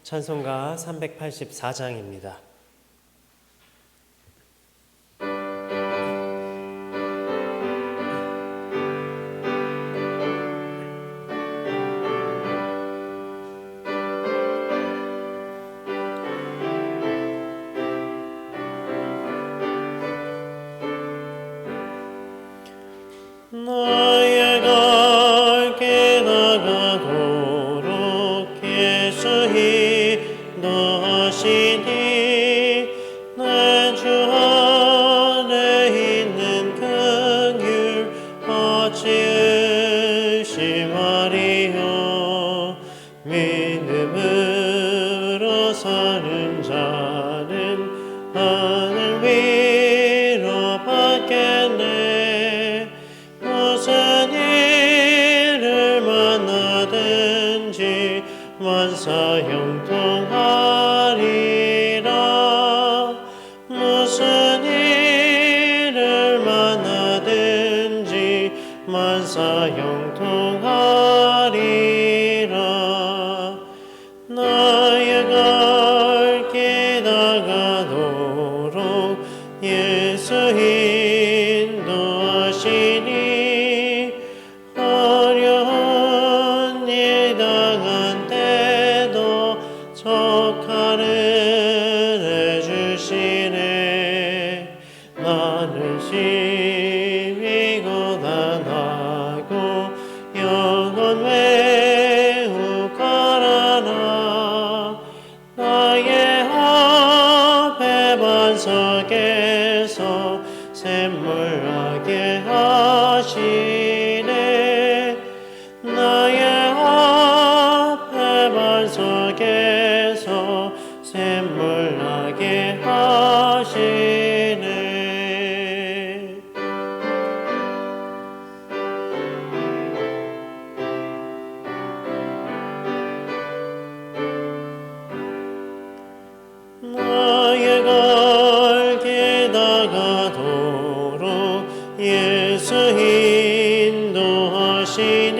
찬송가 384장입니다. 나의 갈 길 나가도록 예수 인도하시니 내 주 안에 있는 긍휼 어찌 의심하리요. 믿음으로 사는 자는 하늘 위로 받겠네. 무슨 일을 만나든지 만사형통하리라. 무슨 일을 만나든지 만사형통하리라. 나의 갈 길 나가도록 예수 인도하시니 어려운 일 당한 때도 척하를 해주시네. 나는 심히 고단하고 영원 매우 가라나. 나의 앞에 반석에서 샘물나게 하시네. 나의 앞에 반석에서 샘물나게 하시네. 나의 갈 길 나가도록 예수 인도하시니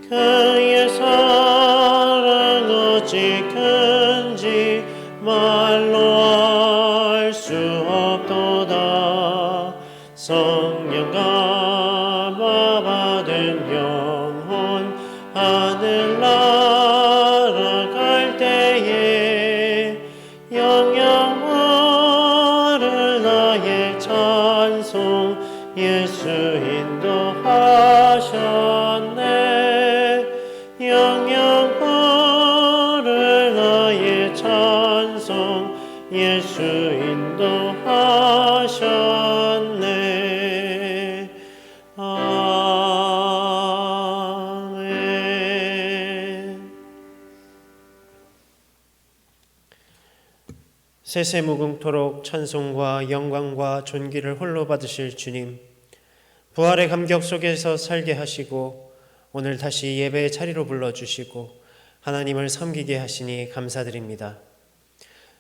그의 사랑 어찌 큰지 말로 알 수 없도다. 성령 감화 받은 영혼 하늘 날아갈 때에 영영 부를 나의 찬송 예수 인도하셨네. 영영 부를 나의 찬송 예수 인도하셨네. 아멘. 세세무궁토록 찬송과 영광과 존귀를 홀로 받으실 주님, 부활의 감격 속에서 살게 하시고 오늘 다시 예배의 자리로 불러주시고 하나님을 섬기게 하시니 감사드립니다.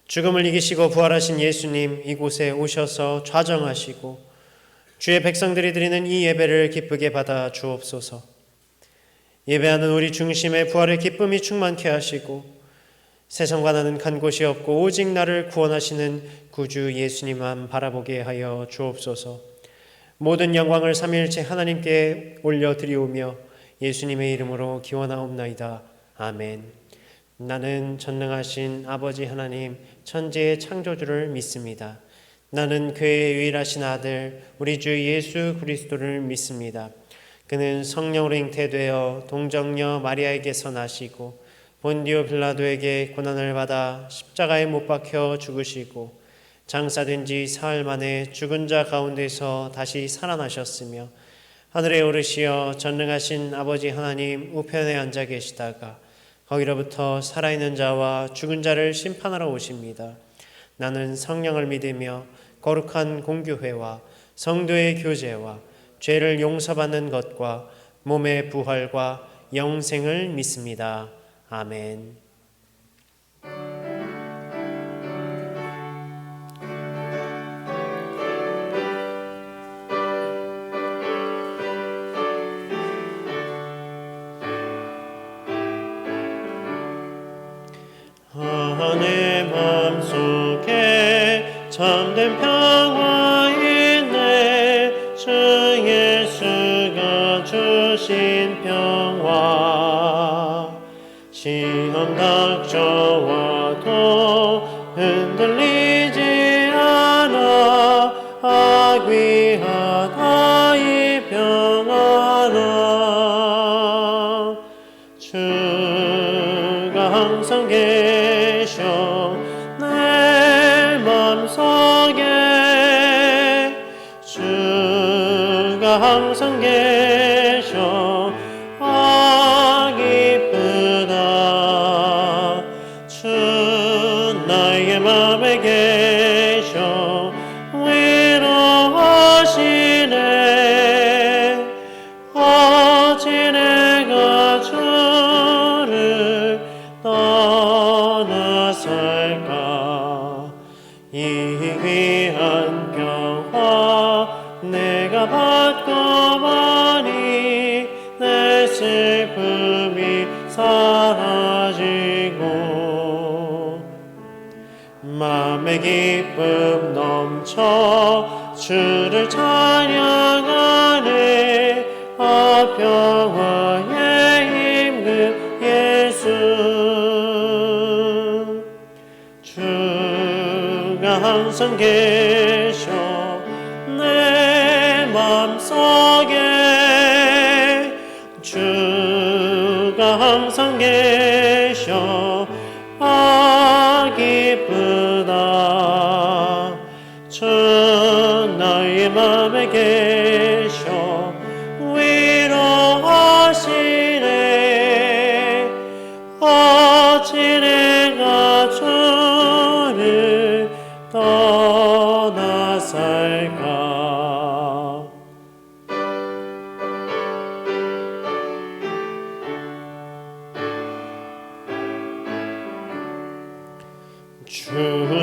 죽음을 이기시고 부활하신 예수님, 이곳에 오셔서 좌정하시고 주의 백성들이 드리는 이 예배를 기쁘게 받아 주옵소서. 예배하는 우리 중심에 부활의 기쁨이 충만케 하시고 세상과 나는 간 곳이 없고 오직 나를 구원하시는 구주 예수님만 바라보게 하여 주옵소서. 모든 영광을 삼위일체 하나님께 올려드리오며 예수님의 이름으로 기원하옵나이다. 아멘. 나는 전능하신 아버지 하나님 천지의 창조주를 믿습니다. 나는 그의 유일하신 아들 우리 주 예수 그리스도를 믿습니다. 그는 성령으로 잉태되어 동정녀 마리아에게서 나시고 본디오 빌라도에게 고난을 받아 십자가에 못 박혀 죽으시고 장사된 지 사흘 만에 죽은 자 가운데서 다시 살아나셨으며 하늘에 오르시어 전능하신 아버지 하나님 우편에 앉아 계시다가 거기로부터 살아있는 자와 죽은 자를 심판하러 오십니다. 나는 성령을 믿으며 거룩한 공교회와 성도의 교제와 죄를 용서받는 것과 몸의 부활과 영생을 믿습니다. 아멘. 내 맘속에 참된 평화 있네. 주 예수가 주신 평화. 시험 닥쳐와도 흔들리지 않아. 악위하다 이 평안아. 주가 항상 계셔 내 맘속에. 주가 항상 계셔 기쁘다. 주 나의 맘에 계셔 위로하시네. 어찌 내가 주를 떠나 살까. 이 귀한 평화 내가 받고만이 내 슬픔이 사라지고 맘의 기쁨 넘쳐 주를 찬양하네. 평화의 힘그 예수. 주가 항상 계셔 내 맘속에. 주가 항상 계셔 기쁘다. 주 나의 맘에 계셔 위로하시네. 어찌 내가 주를 떠나 살까. 주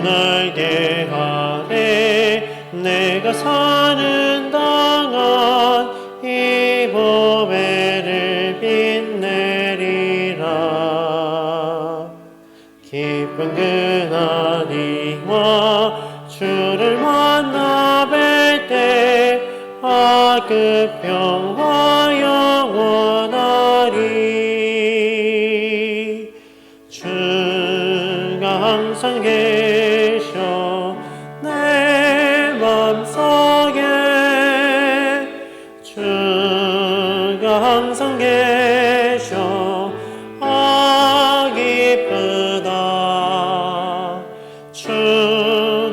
날개 아래 내가 사는 동안 이 보배를 빛내리라. 기쁜 그날이와 주를 만나 뵐 때 그 평화 영원하리. 주가 항상 계셔 내 맘속에. 주가 항상 계셔 기쁘다. 주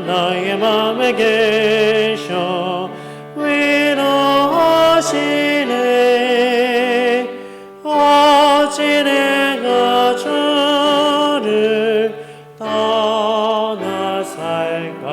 나의 맘에 계셔 위로하시네. 어찌 내가 주를 떠나 살까.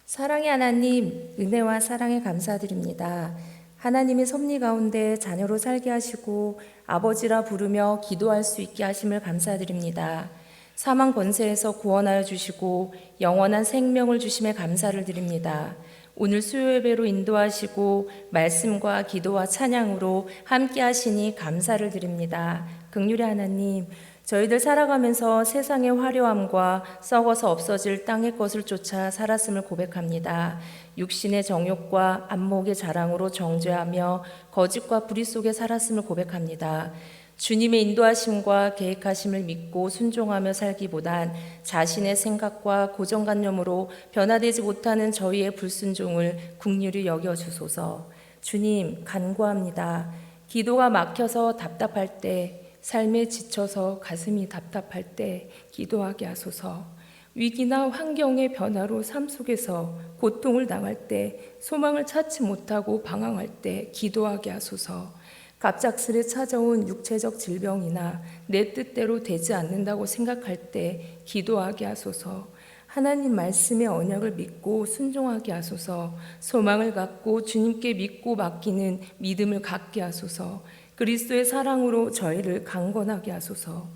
사랑의 하나님, 은혜와 사랑에 감사드립니다. 하나님의 섭리 가운데 자녀로 살게 하시고 아버지라 부르며 기도할 수 있게 하심을 감사드립니다. 사망 권세에서 구원하여 주시고 영원한 생명을 주심에 감사를 드립니다. 오늘 수요 예배로 인도하시고 말씀과 기도와 찬양으로 함께 하시니 감사를 드립니다. 긍휼의 하나님, 저희들 살아가면서 세상의 화려함과 썩어서 없어질 땅의 것을 쫓아 살았음을 고백합니다. 육신의 정욕과 안목의 자랑으로 정죄하며 거짓과 불의 속에 살았음을 고백합니다. 주님의 인도하심과 계획하심을 믿고 순종하며 살기보단 자신의 생각과 고정관념으로 변화되지 못하는 저희의 불순종을 긍휼히 여겨주소서. 주님, 간구합니다. 기도가 막혀서 답답할 때, 삶에 지쳐서 가슴이 답답할 때 기도하게 하소서. 위기나 환경의 변화로 삶 속에서 고통을 당할 때, 소망을 찾지 못하고 방황할 때 기도하게 하소서. 갑작스레 찾아온 육체적 질병이나 내 뜻대로 되지 않는다고 생각할 때 기도하게 하소서. 하나님 말씀의 언약을 믿고 순종하게 하소서. 소망을 갖고 주님께 믿고 맡기는 믿음을 갖게 하소서. 그리스도의 사랑으로 저희를 강건하게 하소서.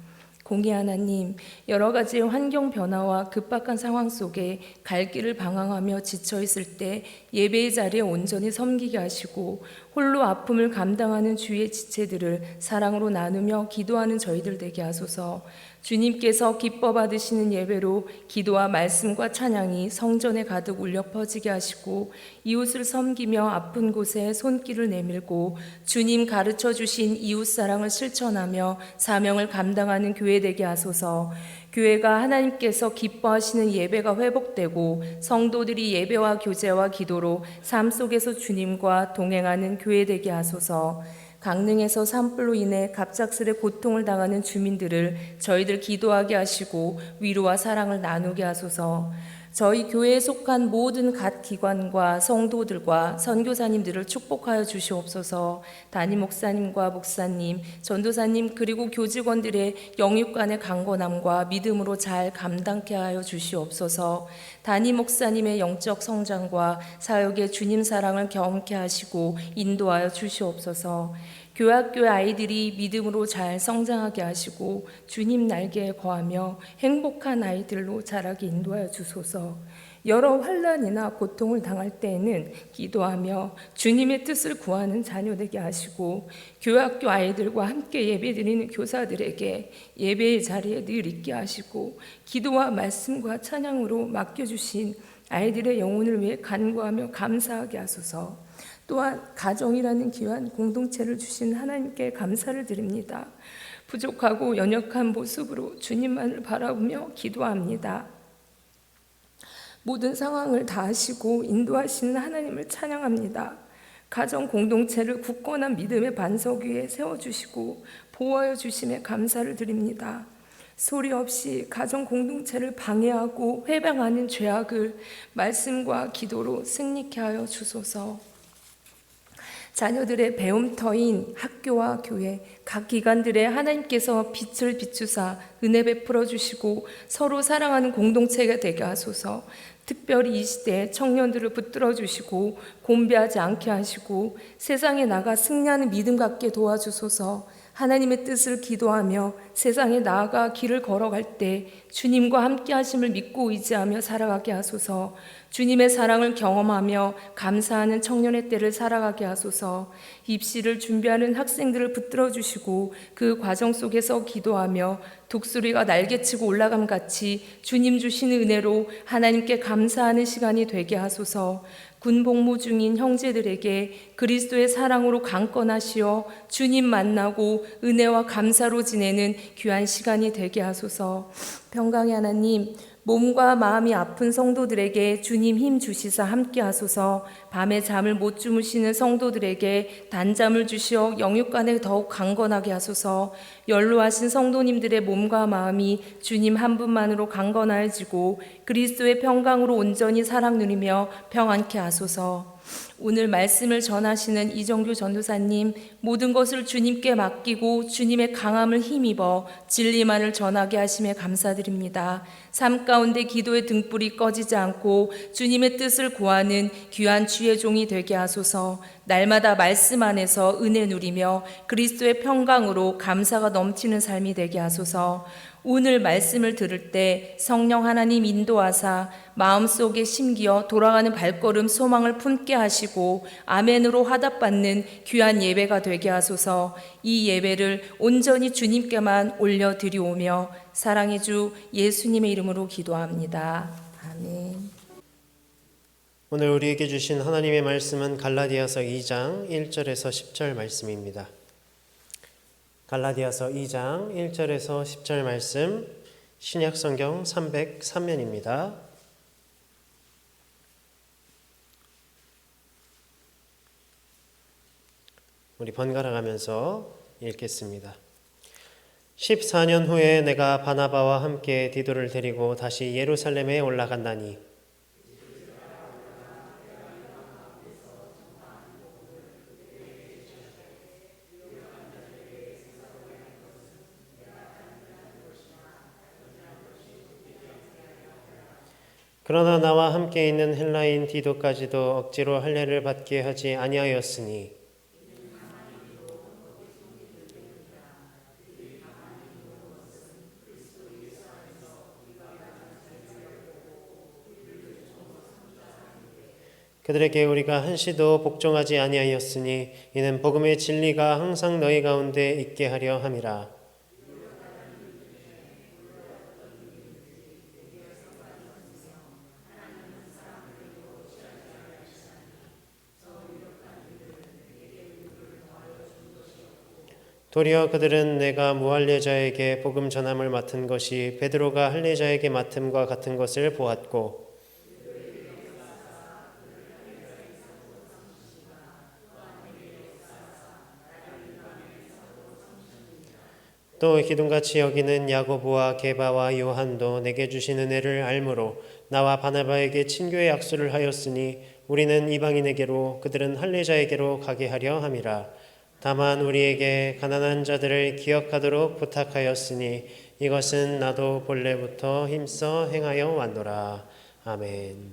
공의 하나님, 여러 가지 환경 변화와 급박한 상황 속에 갈 길을 방황하며 지쳐 있을 때 예배의 자리에 온전히 섬기게 하시고 홀로 아픔을 감당하는 주의 지체들을 사랑으로 나누며 기도하는 저희들 되게 하소서. 주님께서 기뻐 받으시는 예배로 기도와 말씀과 찬양이 성전에 가득 울려 퍼지게 하시고 이웃을 섬기며 아픈 곳에 손길을 내밀고 주님 가르쳐 주신 이웃 사랑을 실천하며 사명을 감당하는 교회 되게 하소서. 교회가 하나님께서 기뻐하시는 예배가 회복되고 성도들이 예배와 교제와 기도로 삶 속에서 주님과 동행하는 교회 되게 하소서. 강릉에서 산불로 인해 갑작스레 고통을 당하는 주민들을 저희들 기도하게 하시고 위로와 사랑을 나누게 하소서. 저희 교회에 속한 모든 각 기관과 성도들과 선교사님들을 축복하여 주시옵소서. 담임 목사님과 목사님, 전도사님 그리고 교직원들의 영육간의 강건함과 믿음으로 잘 감당케 하여 주시옵소서. 담임 목사님의 영적 성장과 사역의 주님 사랑을 경험케 하시고 인도하여 주시옵소서. 교학교의 아이들이 믿음으로 잘 성장하게 하시고 주님 날개에 거하며 행복한 아이들로 자라게 인도하여 주소서. 여러 환난이나 고통을 당할 때에는 기도하며 주님의 뜻을 구하는 자녀 되게 하시고 교학교 아이들과 함께 예배드리는 교사들에게 예배의 자리에 늘 있게 하시고 기도와 말씀과 찬양으로 맡겨주신 아이들의 영혼을 위해 간구하며 감사하게 하소서. 또한 가정이라는 귀한 공동체를 주신 하나님께 감사를 드립니다. 부족하고 연약한 모습으로 주님만을 바라보며 기도합니다. 모든 상황을 다 아시고 인도하시는 하나님을 찬양합니다. 가정 공동체를 굳건한 믿음의 반석 위에 세워주시고 보호하여 주심에 감사를 드립니다. 소리 없이 가정 공동체를 방해하고 회방하는 죄악을 말씀과 기도로 승리케 하여 주소서. 자녀들의 배움터인 학교와 교회, 각 기관들의 하나님께서 빛을 비추사 은혜 베풀어 주시고 서로 사랑하는 공동체가 되게 하소서. 특별히 이 시대에 청년들을 붙들어 주시고 곤배하지 않게 하시고 세상에 나가 승리하는 믿음 갖게 도와주소서. 하나님의 뜻을 기도하며 세상에 나아가 길을 걸어갈 때 주님과 함께 하심을 믿고 의지하며 살아가게 하소서. 주님의 사랑을 경험하며 감사하는 청년의 때를 살아가게 하소서. 입시를 준비하는 학생들을 붙들어 주시고 그 과정 속에서 기도하며 독수리가 날개치고 올라감 같이 주님 주시는 은혜로 하나님께 감사하는 시간이 되게 하소서. 군복무 중인 형제들에게 그리스도의 사랑으로 강건하시어 주님 만나고 은혜와 감사로 지내는 귀한 시간이 되게 하소서. 평강의 하나님, 몸과 마음이 아픈 성도들에게 주님 힘 주시사 함께 하소서. 밤에 잠을 못 주무시는 성도들에게 단잠을 주시어 영육간에 더욱 강건하게 하소서. 연로하신 성도님들의 몸과 마음이 주님 한 분만으로 강건하여지고 그리스도의 평강으로 온전히 사랑 누리며 평안케 하소서. 오늘 말씀을 전하시는 이정규 전도사님, 모든 것을 주님께 맡기고 주님의 강함을 힘입어 진리만을 전하게 하심에 감사드립니다. 삶 가운데 기도의 등불이 꺼지지 않고 주님의 뜻을 구하는 귀한 주의 종이 되게 하소서. 날마다 말씀 안에서 은혜 누리며 그리스도의 평강으로 감사가 넘치는 삶이 되게 하소서. 오늘 말씀을 들을 때 성령 하나님 인도하사 마음속에 심기어 돌아가는 발걸음 소망을 품게 하시고 아멘으로 화답받는 귀한 예배가 되게 하소서. 이 예배를 온전히 주님께만 올려드리오며 사랑의 주 예수님의 이름으로 기도합니다. 아멘. 오늘 우리에게 주신 하나님의 말씀은 갈라디아서 2장 1절에서 10절 말씀입니다. 갈라디아서 2장 1절에서 10절 말씀, 신약성경 303면입니다. 우리 번갈아 가면서 읽겠습니다. 14년 후에 내가 바나바와 함께 디도를 데리고 다시 예루살렘에 올라간다니 그러나 나와 함께 있는 헬라인 디도까지도 억지로 할례를 받게 하지 아니하였으니 그들에게 우리가 한시도 복종하지 아니하였으니 이는 복음의 진리가 항상 너희 가운데 있게 하려 함이라. 도리어 그들은 내가 무할례자에게 복음 전함을 맡은 것이 베드로가 할례자에게 맡음과 같은 것을 보았고 또 기둥같이 여기는 야고보와 게바와 요한도 내게 주신 은혜를 알므로 나와 바나바에게 친교의 약수를 하였으니 우리는 이방인에게로 그들은 할례자에게로 가게 하려 함이라. 다만 우리에게 가난한 자들을 기억하도록 부탁하였으니 이것은 나도 본래부터 힘써 행하여 왔노라. 아멘.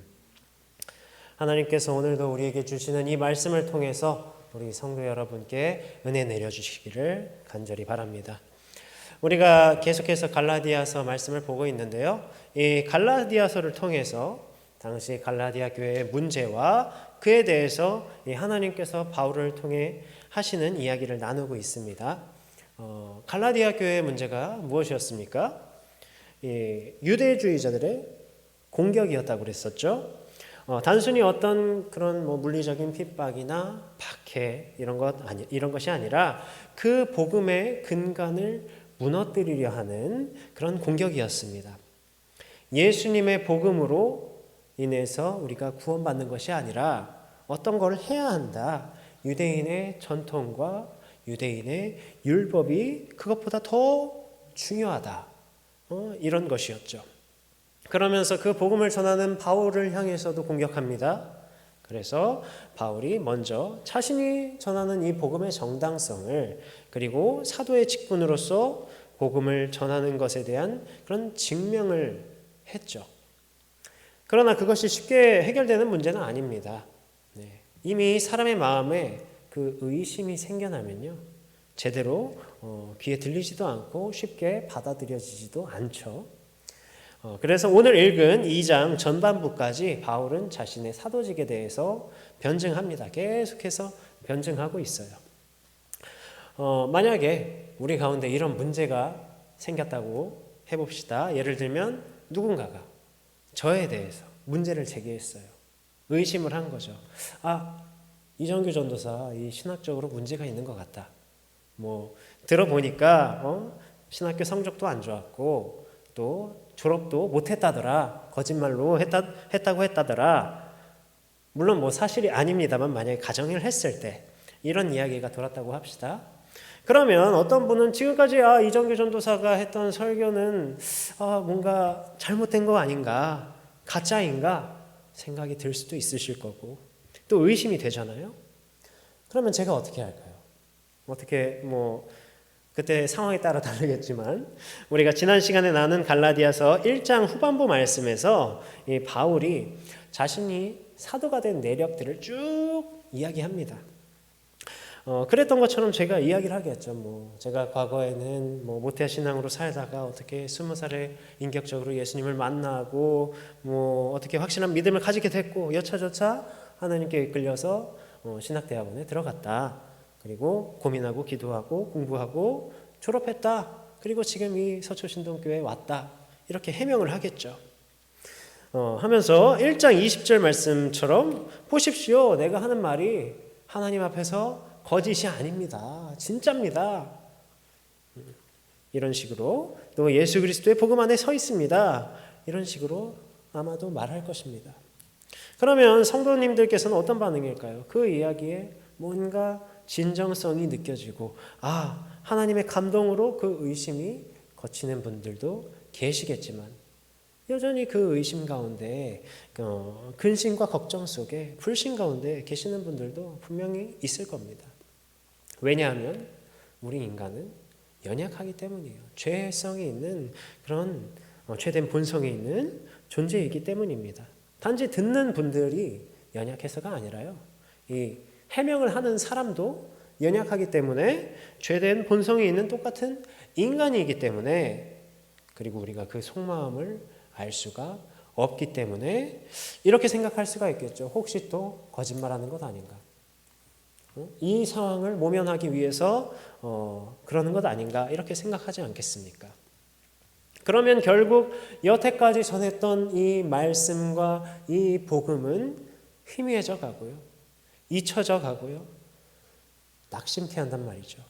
하나님께서 오늘도 우리에게 주시는 이 말씀을 통해서 우리 성도 여러분께 은혜 내려주시기를 간절히 바랍니다. 우리가 계속해서 갈라디아서 말씀을 보고 있는데요. 이 갈라디아서를 통해서 당시 갈라디아 교회의 문제와 그에 대해서 하나님께서 바울을 통해 하시는 이야기를 나누고 있습니다. 갈라디아 교회의 문제가 무엇이었습니까? 유대주의자들의 공격이었다고 그랬었죠. 단순히 어떤 그런 물리적인 핍박이나 박해 이런 것이 아니라 그 복음의 근간을 무너뜨리려 하는 그런 공격이었습니다. 예수님의 복음으로 인해서 우리가 구원받는 것이 아니라 어떤 걸 해야 한다. 유대인의 전통과 유대인의 율법이 그것보다 더 중요하다. 이런 것이었죠. 그러면서 그 복음을 전하는 바울을 향해서도 공격합니다. 그래서 바울이 먼저 자신이 전하는 이 복음의 정당성을 그리고 사도의 직분으로서 복음을 전하는 것에 대한 그런 증명을 했죠. 그러나 그것이 쉽게 해결되는 문제는 아닙니다. 이미 사람의 마음에 그 의심이 생겨나면요, 제대로 귀에 들리지도 않고 쉽게 받아들여지지도 않죠. 그래서 오늘 읽은 2장 전반부까지 바울은 자신의 사도직에 대해서 변증합니다. 계속해서 변증하고 있어요. 만약에 우리 가운데 이런 문제가 생겼다고 해봅시다. 예를 들면 누군가가 저에 대해서 문제를 제기했어요. 의심을 한 거죠. 이정규 전도사 이 신학적으로 문제가 있는 것 같다. 들어보니까 신학교 성적도 안 좋았고 또 졸업도 못했다더라. 거짓말로 했다고 했다더라. 물론 사실이 아닙니다만 만약에 가정을 했을 때 이런 이야기가 돌았다고 합시다. 그러면 어떤 분은 지금까지 이정규 전도사가 했던 설교는 뭔가 잘못된 거 아닌가, 가짜인가 생각이 들 수도 있으실 거고 또 의심이 되잖아요. 그러면 제가 어떻게 할까요? 어떻게 그때 상황에 따라 다르겠지만 우리가 지난 시간에 나눈 갈라디아서 1장 후반부 말씀에서 이 바울이 자신이 사도가 된 내력들을 쭉 이야기합니다. 그랬던 것처럼 제가 이야기를 하겠죠. 제가 과거에는 모태신앙으로 살다가 어떻게 20살에 인격적으로 예수님을 만나고 어떻게 확실한 믿음을 가지게 됐고 여차저차 하나님께 이끌려서 신학대학원에 들어갔다. 그리고 고민하고 기도하고 공부하고 졸업했다. 그리고 지금 이 서초신동교회에 왔다. 이렇게 해명을 하겠죠. 하면서 1장 20절 말씀처럼 보십시오. 내가 하는 말이 하나님 앞에서 거짓이 아닙니다. 진짜입니다. 이런 식으로 또 예수 그리스도의 복음 안에 서 있습니다. 이런 식으로 아마도 말할 것입니다. 그러면 성도님들께서는 어떤 반응일까요? 그 이야기에 뭔가 진정성이 느껴지고 하나님의 감동으로 그 의심이 거치는 분들도 계시겠지만 여전히 그 의심 가운데 근심과 걱정 속에 불신 가운데 계시는 분들도 분명히 있을 겁니다. 왜냐하면 우리 인간은 연약하기 때문이에요. 죄성이 있는 그런 죄된 본성이 있는 존재이기 때문입니다. 단지 듣는 분들이 연약해서가 아니라요. 이 해명을 하는 사람도 연약하기 때문에 죄된 본성이 있는 똑같은 인간이기 때문에 그리고 우리가 그 속마음을 알 수가 없기 때문에 이렇게 생각할 수가 있겠죠. 혹시 또 거짓말하는 것 아닌가? 이 상황을 모면하기 위해서 그러는 것 아닌가? 이렇게 생각하지 않겠습니까? 그러면 결국 여태까지 전했던 이 말씀과 이 복음은 희미해져 가고요. 잊혀져 가고요. 낙심케한단 말이죠.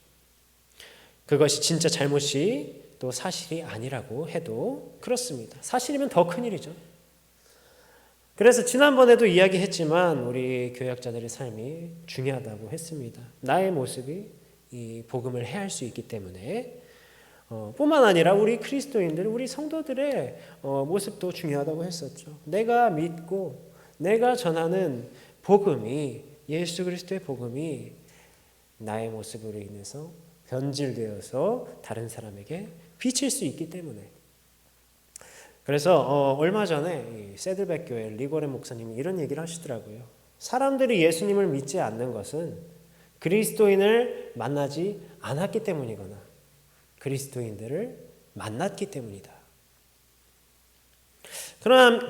그것이 진짜 잘못이 또 사실이 아니라고 해도 그렇습니다. 사실이면 더 큰일이죠. 그래서 지난번에도 이야기했지만 우리 교역자들의 삶이 중요하다고 했습니다. 나의 모습이 이 복음을 해할 수 있기 때문에 뿐만 아니라 우리 그리스도인들, 우리 성도들의 모습도 중요하다고 했었죠. 내가 믿고 내가 전하는 복음이, 예수 그리스도의 복음이 나의 모습으로 인해서 변질되어서 다른 사람에게 비칠 수 있기 때문에. 그래서 얼마 전에 새들백 교회 리고레 목사님이 이런 얘기를 하시더라고요. 사람들이 예수님을 믿지 않는 것은 그리스도인을 만나지 않았기 때문이거나 그리스도인들을 만났기 때문이다.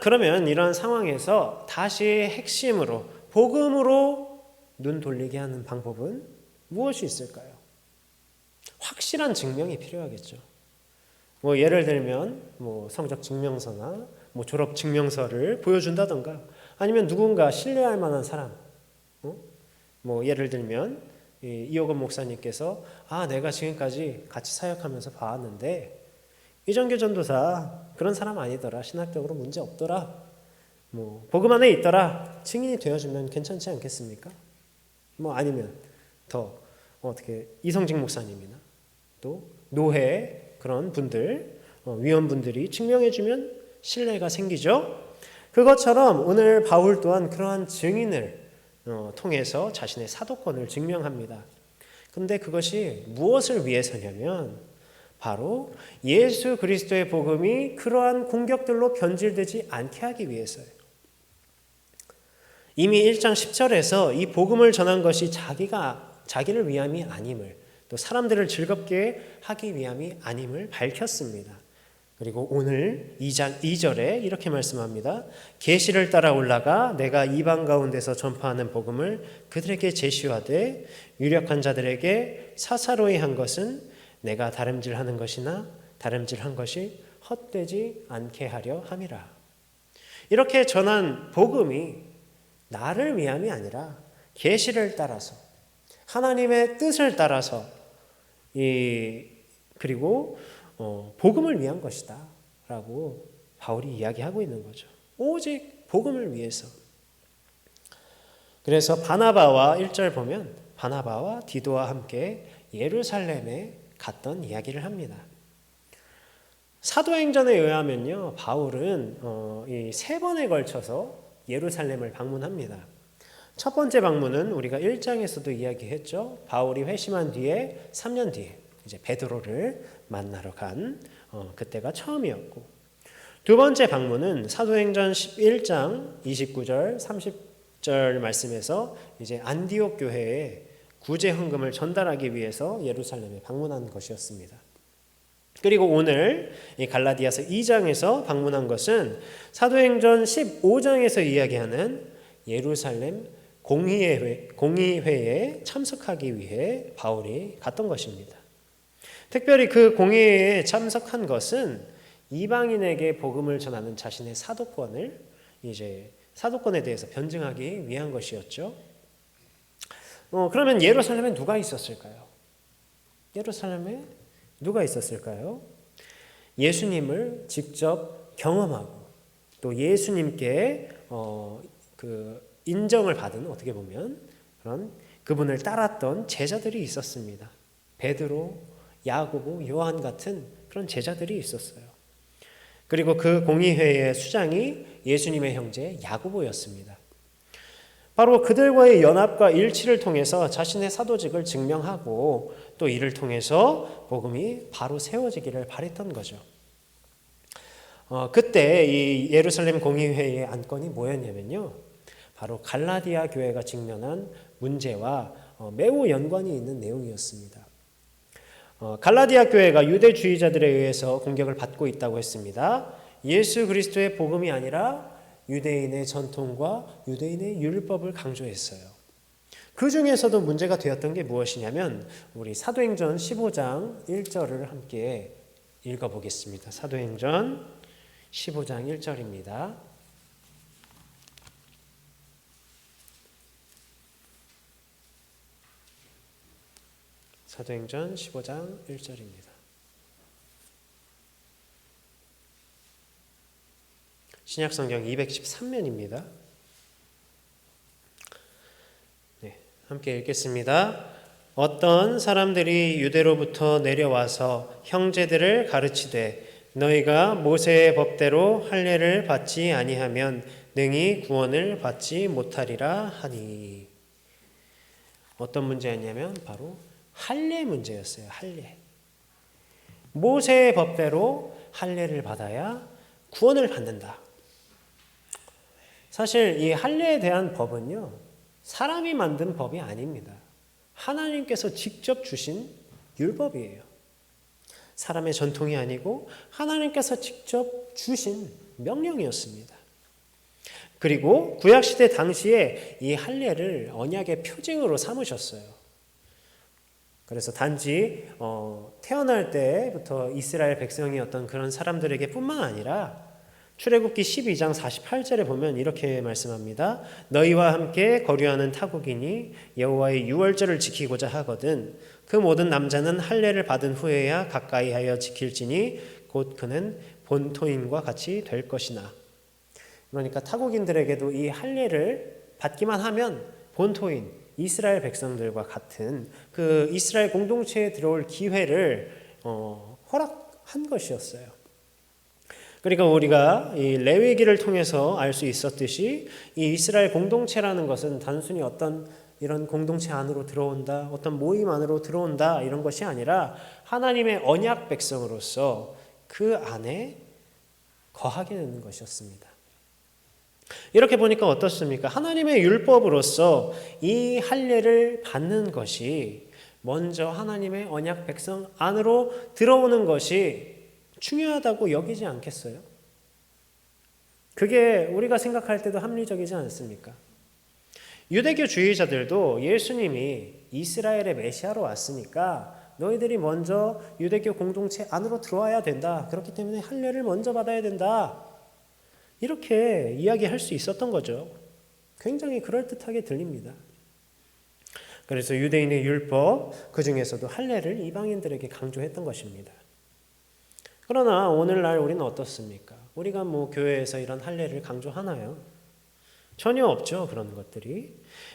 그러면 이런 상황에서 다시 핵심으로 복음으로 눈 돌리게 하는 방법은 무엇이 있을까요? 확실한 증명이 필요하겠죠. 예를 들면 성적 증명서나 졸업 증명서를 보여준다던가, 아니면 누군가 신뢰할 만한 사람, 예를 들면 이호건 목사님께서 내가 지금까지 같이 사역하면서 봐왔는데 이정교 전도사 그런 사람 아니더라, 신학적으로 문제 없더라, 복음 안에 있더라, 증인이 되어주면 괜찮지 않겠습니까? 아니면 더 어떻게 이성직 목사님이나 또 노회 그런 분들, 위원분들이 증명해주면 신뢰가 생기죠. 그것처럼 오늘 바울 또한 그러한 증인을 통해서 자신의 사도권을 증명합니다. 근데 그것이 무엇을 위해서냐면 바로 예수 그리스도의 복음이 그러한 공격들로 변질되지 않게 하기 위해서예요. 이미 1장 10절에서 이 복음을 전한 것이 자기를 위함이 아님을, 또 사람들을 즐겁게 하기 위함이 아님을 밝혔습니다. 그리고 오늘 2장 2절에 이렇게 말씀합니다. 계시를 따라 올라가 내가 이방 가운데서 전파하는 복음을 그들에게 제시하되 유력한 자들에게 사사로이 한 것은 내가 다름질하는 것이나 다름질한 것이 헛되지 않게 하려 함이라. 이렇게 전한 복음이 나를 위함이 아니라 계시를 따라서 하나님의 뜻을 따라서 그리고 복음을 위한 것이다 라고 바울이 이야기하고 있는 거죠. 오직 복음을 위해서. 그래서 바나바와 1절 보면 바나바와 디도와 함께 예루살렘에 갔던 이야기를 합니다. 사도행전에 의하면요, 바울은 이 3번에 걸쳐서 예루살렘을 방문합니다. 첫 번째 방문은 우리가 1장에서도 이야기했죠. 바울이 회심한 뒤에 3년 뒤에 이제 베드로를 만나러 간 그때가 처음이었고, 두 번째 방문은 사도행전 11장 29절 30절 말씀에서 이제 안디옥 교회에 구제 헌금을 전달하기 위해서 예루살렘에 방문한 것이었습니다. 그리고 오늘 이 갈라디아서 2장에서 방문한 것은 사도행전 15장에서 이야기하는 예루살렘 공의회에 참석하기 위해 바울이 갔던 것입니다. 특별히 그 공의회에 참석한 것은 이방인에게 복음을 전하는 자신의 사도권에 대해서 변증하기 위한 것이었죠. 그러면 예루살렘에 누가 있었을까요? 예루살렘에 누가 있었을까요? 예수님을 직접 경험하고 또 예수님께 인정을 받은, 어떻게 보면 그런 그분을 따랐던 제자들이 있었습니다. 베드로, 야고보, 요한 같은 그런 제자들이 있었어요. 그리고 그 공의회의 수장이 예수님의 형제 야고보였습니다. 바로 그들과의 연합과 일치를 통해서 자신의 사도직을 증명하고 또 이를 통해서 복음이 바로 세워지기를 바랬던 거죠. 그때 이 예루살렘 공의회의 안건이 뭐였냐면요, 바로 갈라디아 교회가 직면한 문제와 매우 연관이 있는 내용이었습니다. 갈라디아 교회가 유대주의자들에 의해서 공격을 받고 있다고 했습니다. 예수 그리스도의 복음이 아니라 유대인의 전통과 유대인의 율법을 강조했어요. 그 중에서도 문제가 되었던 게 무엇이냐면 우리 사도행전 15장 1절을 함께 읽어보겠습니다. 사도행전 15장 1절입니다. 사도행전 15장 1절입니다. 신약성경 213면입니다. 네, 함께 읽겠습니다. 어떤 사람들이 유대로부터 내려와서 형제들을 가르치되 너희가 모세의 법대로 할례를 받지 아니하면 능히 구원을 받지 못하리라 하니. 어떤 문제였냐면 바로 할례 문제였어요. 할례. 모세의 법대로 할례를 받아야 구원을 받는다. 사실 이 할례에 대한 법은요, 사람이 만든 법이 아닙니다. 하나님께서 직접 주신 율법이에요. 사람의 전통이 아니고 하나님께서 직접 주신 명령이었습니다. 그리고 구약시대 당시에 이 할례를 언약의 표징으로 삼으셨어요. 그래서 단지 태어날 때부터 이스라엘 백성이었던 그런 사람들에게 뿐만 아니라 출애굽기 12장 48절에 보면 이렇게 말씀합니다. 너희와 함께 거류하는 타국인이 여호와의 유월절을 지키고자 하거든 그 모든 남자는 할례를 받은 후에야 가까이 하여 지킬지니 곧 그는 본토인과 같이 될 것이나. 그러니까 타국인들에게도 이 할례를 받기만 하면 본토인 이스라엘 백성들과 같은 그 이스라엘 공동체에 들어올 기회를 허락한 것이었어요. 그러니까 우리가 이 레위기를 통해서 알 수 있었듯이 이 이스라엘 공동체라는 것은 단순히 어떤 이런 공동체 안으로 들어온다, 어떤 모임 안으로 들어온다 이런 것이 아니라 하나님의 언약 백성으로서 그 안에 거하게 되는 것이었습니다. 이렇게 보니까 어떻습니까? 하나님의 율법으로서 이 할례를 받는 것이 먼저 하나님의 언약 백성 안으로 들어오는 것이 중요하다고 여기지 않겠어요? 그게 우리가 생각할 때도 합리적이지 않습니까? 유대교주의자들도 예수님이 이스라엘의 메시아로 왔으니까 너희들이 먼저 유대교 공동체 안으로 들어와야 된다. 그렇기 때문에 할례를 먼저 받아야 된다. 이렇게 이야기할 수 있었던 거죠. 굉장히 그럴듯하게 들립니다. 그래서 유대인의 율법, 그 중에서도 할례를 이방인들에게 강조했던 것입니다. 그러나 오늘날 우리는 어떻습니까? 우리가 교회에서 이런 할례를 강조하나요? 전혀 없죠. 그런 것들이.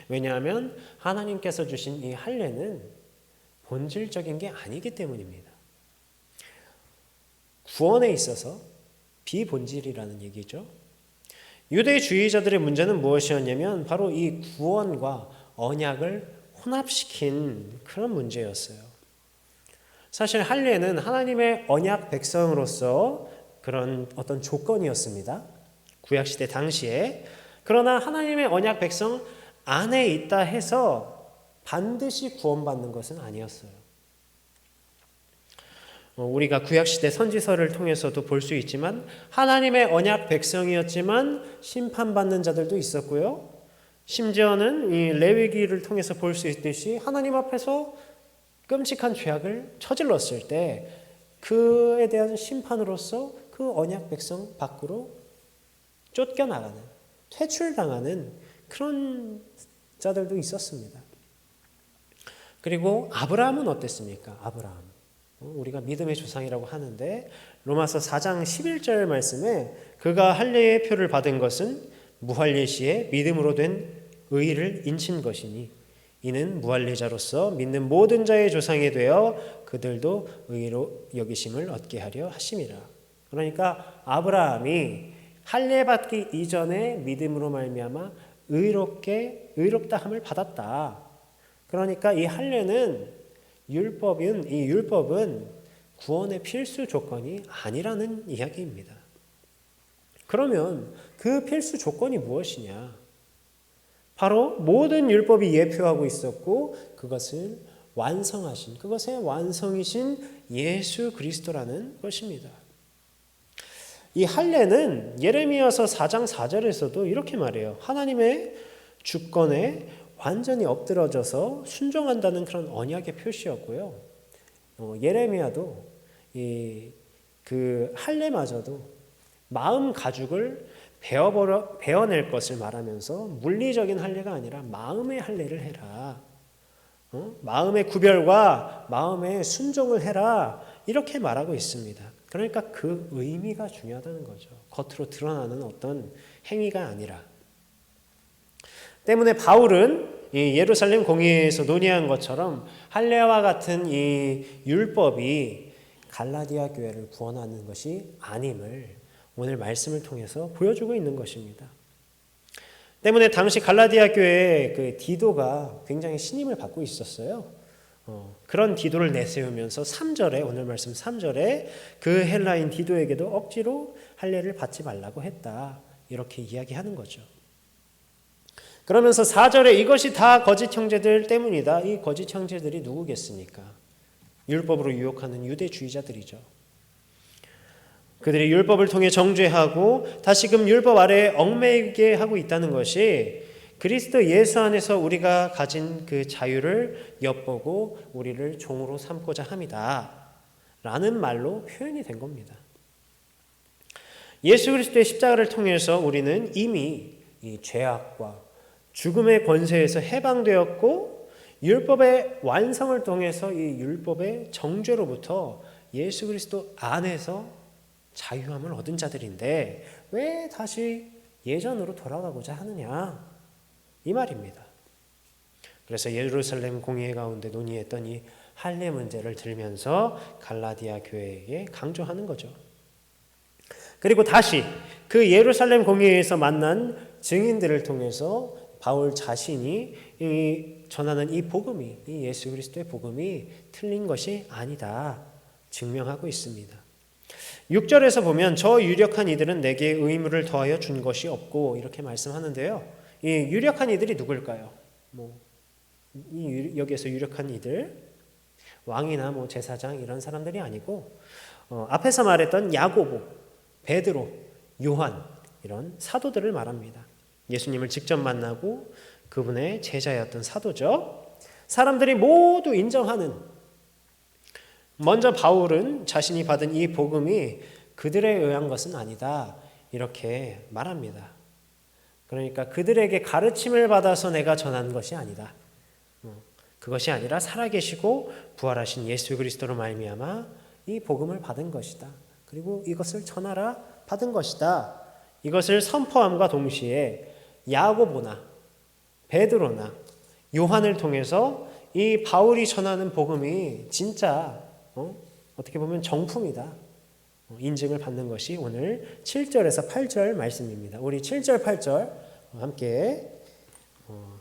왜냐하면 하나님께서 주신 이 할례는 본질적인 게 아니기 때문입니다. 구원에 있어서 비본질이라는 얘기죠. 유대주의자들의 문제는 무엇이었냐면 바로 이 구원과 언약을 혼합시킨 그런 문제였어요. 사실 할례는 하나님의 언약 백성으로서 그런 어떤 조건이었습니다. 구약시대 당시에. 그러나 하나님의 언약 백성 안에 있다 해서 반드시 구원받는 것은 아니었어요. 우리가 구약시대 선지서를 통해서도 볼 수 있지만 하나님의 언약 백성이었지만 심판받는 자들도 있었고요. 심지어는 이 레위기를 통해서 볼 수 있듯이 하나님 앞에서 끔찍한 죄악을 저질렀을 때 그에 대한 심판으로서 그 언약 백성 밖으로 쫓겨나가는, 퇴출당하는 그런 자들도 있었습니다. 그리고 아브라함은 어땠습니까? 아브라함. 우리가 믿음의 조상이라고 하는데 로마서 4장 11절 말씀에 그가 할례의 표를 받은 것은 무할례 시에 믿음으로 된 의를 인친 것이니 이는 무할례자로서 믿는 모든 자의 조상이 되어 그들도 의로 여기심을 얻게 하려 하심이라. 그러니까 아브라함이 할례 받기 이전에 믿음으로 말미암아 의롭다함을 받았다. 그러니까 이 할례는 이 율법은 구원의 필수 조건이 아니라는 이야기입니다. 그러면 그 필수 조건이 무엇이냐? 바로 모든 율법이 예표하고 있었고 그것을 완성하신, 그것의 완성이신 예수 그리스도라는 것입니다. 이 할례는 예레미야서 4장 4절에서도 이렇게 말해요. 하나님의 주권에 완전히 엎드러져서 순종한다는 그런 언약의 표시였고요. 예레미야도 그 할례마저도 마음 가죽을 베어낼 것을 말하면서 물리적인 할례가 아니라 마음의 할례를 해라. 마음의 구별과 마음의 순종을 해라. 이렇게 말하고 있습니다. 그러니까 그 의미가 중요하다는 거죠. 겉으로 드러나는 어떤 행위가 아니라. 때문에 바울은 이 예루살렘 공의회에서 논의한 것처럼 할례와 같은 이 율법이 갈라디아 교회를 구원하는 것이 아님을 오늘 말씀을 통해서 보여주고 있는 것입니다. 때문에 당시 갈라디아 교회의 그 디도가 굉장히 신임을 받고 있었어요. 그런 디도를 내세우면서 3절에 오늘 말씀 3절에 그 헬라인 디도에게도 억지로 할례를 받지 말라고 했다. 이렇게 이야기하는 거죠. 그러면서 4절에 이것이 다 거짓 형제들 때문이다. 이 거짓 형제들이 누구겠습니까? 율법으로 유혹하는 유대주의자들이죠. 그들이 율법을 통해 정죄하고 다시금 율법 아래에 얽매이게 하고 있다는 것이 그리스도 예수 안에서 우리가 가진 그 자유를 엿보고 우리를 종으로 삼고자 함이다 라는 말로 표현이 된 겁니다. 예수 그리스도의 십자가를 통해서 우리는 이미 이 죄악과 죽음의 권세에서 해방되었고 율법의 완성을 통해서 이 율법의 정죄로부터 예수 그리스도 안에서 자유함을 얻은 자들인데 왜 다시 예전으로 돌아가고자 하느냐 이 말입니다. 그래서 예루살렘 공의회 가운데 논의했던 이 할례 문제를 들면서 갈라디아 교회에게 강조하는 거죠. 그리고 다시 그 예루살렘 공의회에서 만난 증인들을 통해서 바울 자신이 전하는 이 복음이 이 예수 그리스도의 복음이 틀린 것이 아니다 증명하고 있습니다. 6절에서 보면 저 유력한 이들은 내게 의무를 더하여 준 것이 없고 이렇게 말씀하는데요. 이 유력한 이들이 누굴까요? 여기에서 유력한 이들 왕이나 제사장 이런 사람들이 아니고 앞에서 말했던 야고보, 베드로, 요한 이런 사도들을 말합니다. 예수님을 직접 만나고 그분의 제자였던 사도죠. 사람들이 모두 인정하는 먼저 바울은 자신이 받은 이 복음이 그들에 의한 것은 아니다 이렇게 말합니다. 그러니까 그들에게 가르침을 받아서 내가 전한 것이 아니다. 그것이 아니라 살아계시고 부활하신 예수 그리스도로 말미암아 이 복음을 받은 것이다. 그리고 이것을 전하라 받은 것이다. 이것을 선포함과 동시에 야고보나 베드로나 요한을 통해서 이 바울이 전하는 복음이 진짜 어떻게 보면 정품이다. 인증을 받는 것이 오늘 7절에서 8절 말씀입니다. 우리 7절, 8절 함께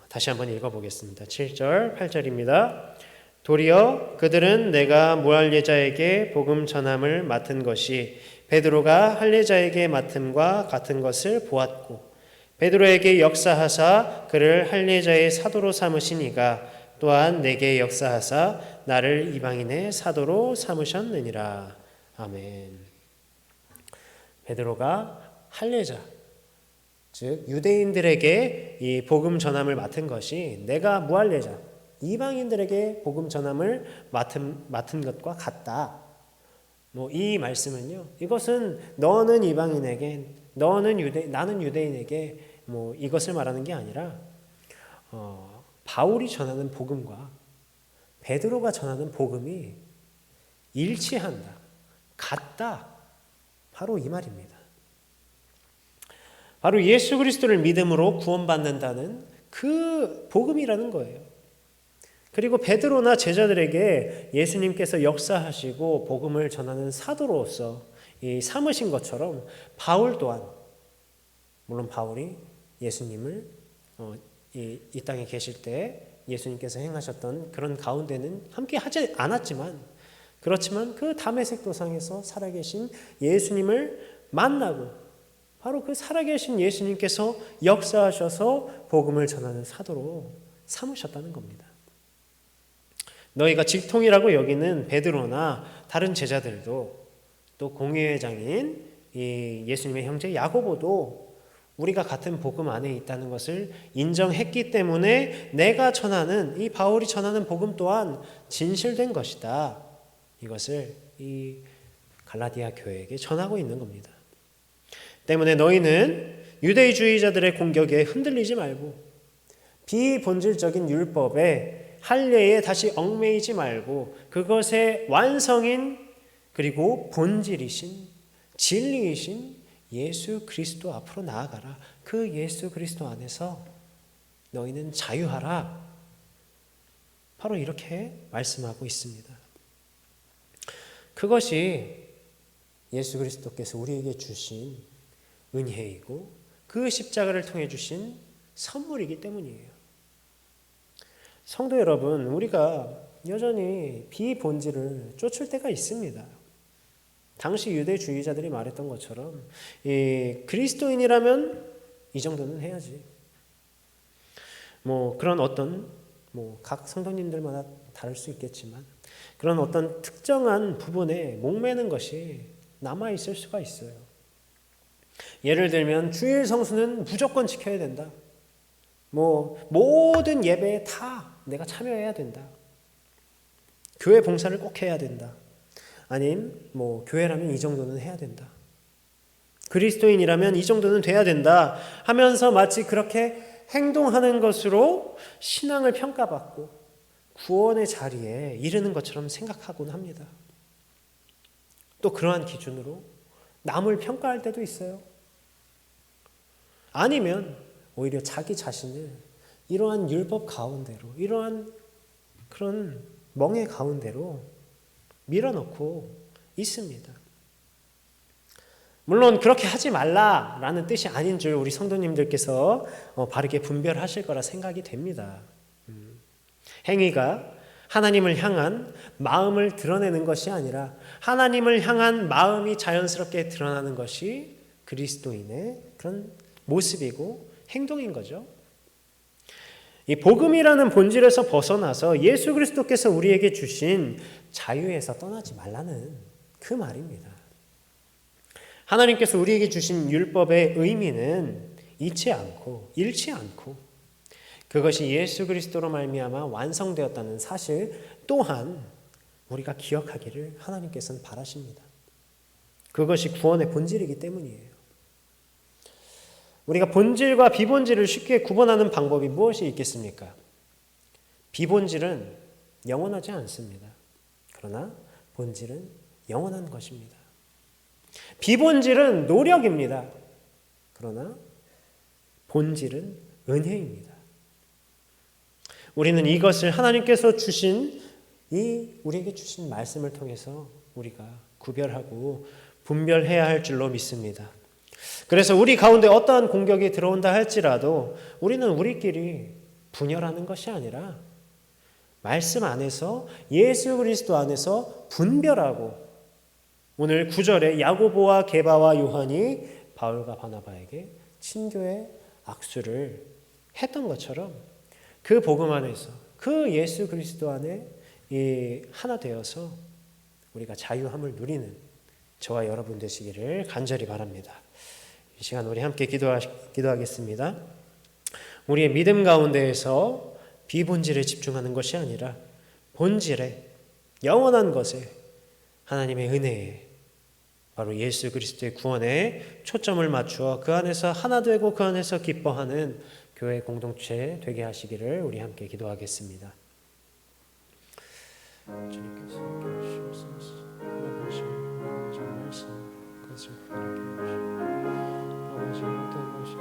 다시 한번 읽어보겠습니다. 7절, 8절입니다. 도리어 그들은 내가 무할례자에게 복음 전함을 맡은 것이 베드로가 할례자에게 맡음과 같은 것을 보았고 베드로에게 역사하사 그를 할례자의 사도로 삼으시니가 또한 내게 역사하사 나를 이방인의 사도로 삼으셨느니라. 아멘. 베드로가 할례자 즉 유대인들에게 이 복음 전함을 맡은 것이 내가 무할례자 이방인들에게 복음 전함을 맡은 것과 같다. 이 말씀은요. 이것은 너는 이방인에게 나는 유대인에게 이것을 말하는 게 아니라 바울이 전하는 복음과 베드로가 전하는 복음이 일치한다. 같다. 바로 이 말입니다. 바로 예수 그리스도를 믿음으로 구원받는다는 그 복음이라는 거예요. 그리고 베드로나 제자들에게 예수님께서 역사하시고 복음을 전하는 사도로서 삼으신 것처럼 바울 또한 물론 바울이 예수님을 이 땅에 계실 때 예수님께서 행하셨던 그런 가운데는 함께 하지 않았지만 그렇지만 그 다메섹 도상에서 살아계신 예수님을 만나고 바로 그 살아계신 예수님께서 역사하셔서 복음을 전하는 사도로 삼으셨다는 겁니다. 너희가 직통이라고 여기는 베드로나 다른 제자들도 또 공회장인 이 예수님의 형제 야고보도 우리가 같은 복음 안에 있다는 것을 인정했기 때문에 내가 전하는 이 바울이 전하는 복음 또한 진실된 것이다. 이것을 이 갈라디아 교회에게 전하고 있는 겁니다. 때문에 너희는 유대주의자들의 공격에 흔들리지 말고 비본질적인 율법에 할례에 다시 얽매이지 말고 그것의 완성인 그리고 본질이신 진리이신 예수 그리스도 앞으로 나아가라. 그 예수 그리스도 안에서 너희는 자유하라. 바로 이렇게 말씀하고 있습니다. 그것이 예수 그리스도께서 우리에게 주신 은혜이고 그 십자가를 통해 주신 선물이기 때문이에요. 성도 여러분, 우리가 여전히 비본질을 쫓을 때가 있습니다. 당시 유대주의자들이 말했던 것처럼 그리스도인이라면 이 정도는 해야지. 그런 어떤 각 성도님들마다 다를 수 있겠지만 그런 어떤 특정한 부분에 목매는 것이 남아 있을 수가 있어요. 예를 들면 주일 성수는 무조건 지켜야 된다. 모든 예배에 다 내가 참여해야 된다. 교회 봉사를 꼭 해야 된다. 아님 교회라면 이 정도는 해야 된다. 그리스도인이라면 이 정도는 돼야 된다 하면서 마치 그렇게 행동하는 것으로 신앙을 평가받고 구원의 자리에 이르는 것처럼 생각하곤 합니다. 또 그러한 기준으로 남을 평가할 때도 있어요. 아니면 오히려 자기 자신을 이러한 율법 가운데로 이러한 그런 멍해 가운데로 밀어넣고 있습니다. 물론 그렇게 하지 말라라는 뜻이 아닌 줄 우리 성도님들께서 바르게 분별하실 거라 생각이 됩니다. 행위가 하나님을 향한 마음을 드러내는 것이 아니라 하나님을 향한 마음이 자연스럽게 드러나는 것이 그리스도인의 그런 모습이고 행동인 거죠. 이 복음이라는 본질에서 벗어나서 예수 그리스도께서 우리에게 주신 자유에서 떠나지 말라는 그 말입니다. 하나님께서 우리에게 주신 율법의 의미는 잃지 않고 그것이 예수 그리스도로 말미암아 완성되었다는 사실 또한 우리가 기억하기를 하나님께서는 바라십니다. 그것이 구원의 본질이기 때문이에요. 우리가 본질과 비본질을 쉽게 구분하는 방법이 무엇이 있겠습니까? 비본질은 영원하지 않습니다. 그러나 본질은 영원한 것입니다. 비본질은 노력입니다. 그러나 본질은 은혜입니다. 우리는 이것을 하나님께서 우리에게 주신 말씀을 통해서 우리가 구별하고 분별해야 할 줄로 믿습니다. 그래서 우리 가운데 어떠한 공격이 들어온다 할지라도 우리는 우리끼리 분열하는 것이 아니라 말씀 안에서 예수 그리스도 안에서 분별하고 오늘 9절에 야고보와 게바와 요한이 바울과 바나바에게 친교의 악수를 했던 것처럼 그 복음 안에서 그 예수 그리스도 안에 하나 되어서 우리가 자유함을 누리는 저와 여러분 되시기를 간절히 바랍니다. 이 시간 우리 함께 기도하겠습니다. 우리의 믿음 가운데에서 비본질에 집중하는 것이 아니라 본질에 영원한 것에 하나님의 은혜에 바로 예수 그리스도의 구원에 초점을 맞추어 그 안에서 하나 되고 그 안에서 기뻐하는 교회 공동체 되게 하시기를 우리 함께 기도하겠습니다. 주님께서 함께 하시옵소서. 아버지 말씀 그것을 바르게 하시옵소서. 아버지 어떤 것이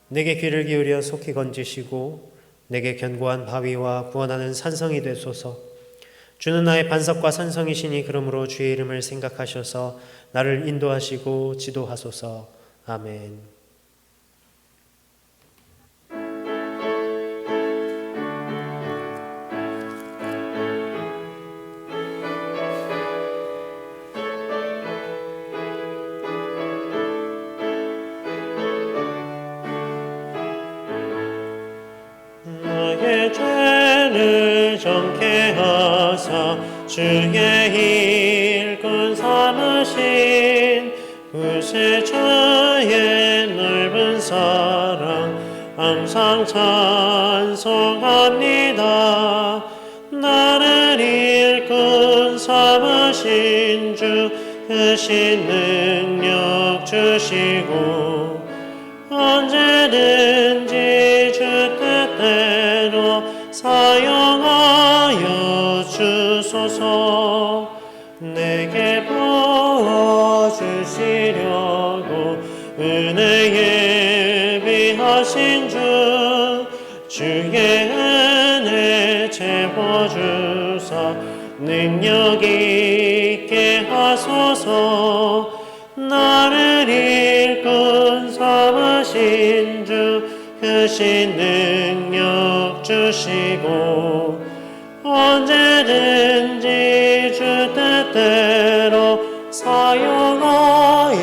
내게 귀를 기울여 속히 건지시고 내게 견고한 바위와 구원하는 산성이 되소서. 주는 나의 반석과 산성이시니 그러므로 주의 이름을 생각하셔서 나를 인도하시고 지도하소서. 아멘. 나의 죄를 정케 하사 주의 일꾼 삼으신 구세주의 넓은 사랑 항상 찬송합니다. 나를 일꾼 삼으신 주 크신 능력 주시고 언제든지 주 뜻대로 사용하여 주소서. 내게 부어주시려고 은혜 예비하신 주 주의 은혜 채워주사 능력 있게 하소서. 나를 일꾼 삼으신 주 크신 능력 주시고 언제든지 주 뜻대로 사용하여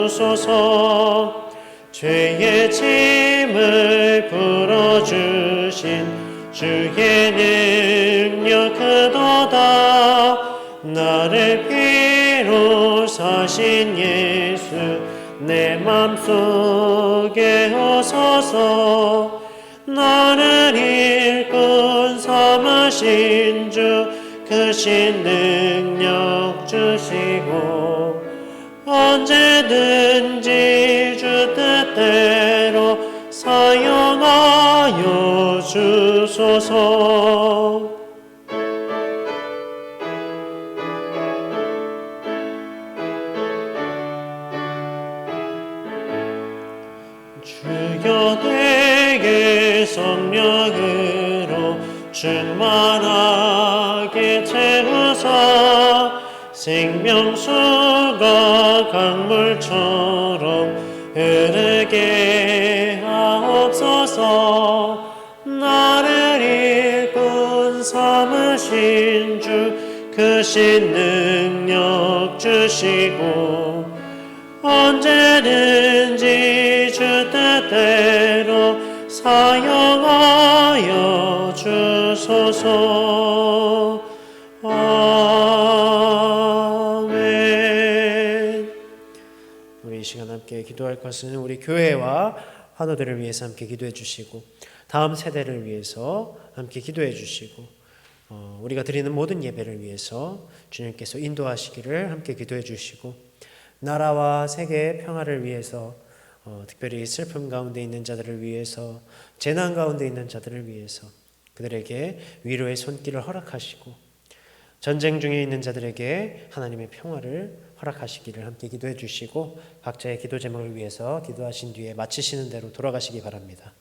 주소서. 죄의 짐을 풀어주신 주의 능력 크도다. 나를 피로 사신 예수 내 맘속에 오소서. 나를 일꾼 삼으신 주 크신 능력 주시고 언제든지 주 뜻대로 사용하여 주소서. 주여 내게 성령으로 충만하게 채우사 생명수가 강물처럼 흐르게 하옵소서. 나를 일꾼 삼으신 주 크신 능력 주시고 언제든지 주 뜻대로 사용하여 주소서. 아멘. 우리 이 시간 함께 기도할 것은 우리 교회와 환우들을 위해서 함께 기도해 주시고 다음 세대를 위해서 함께 기도해 주시고 우리가 드리는 모든 예배를 위해서 주님께서 인도하시기를 함께 기도해 주시고 나라와 세계의 평화를 위해서 특별히 슬픔 가운데 있는 자들을 위해서 재난 가운데 있는 자들을 위해서 그들에게 위로의 손길을 허락하시고 전쟁 중에 있는 자들에게 하나님의 평화를 허락하시기를 함께 기도해 주시고 각자의 기도 제목을 위해서 기도하신 뒤에 마치시는 대로 돌아가시기 바랍니다.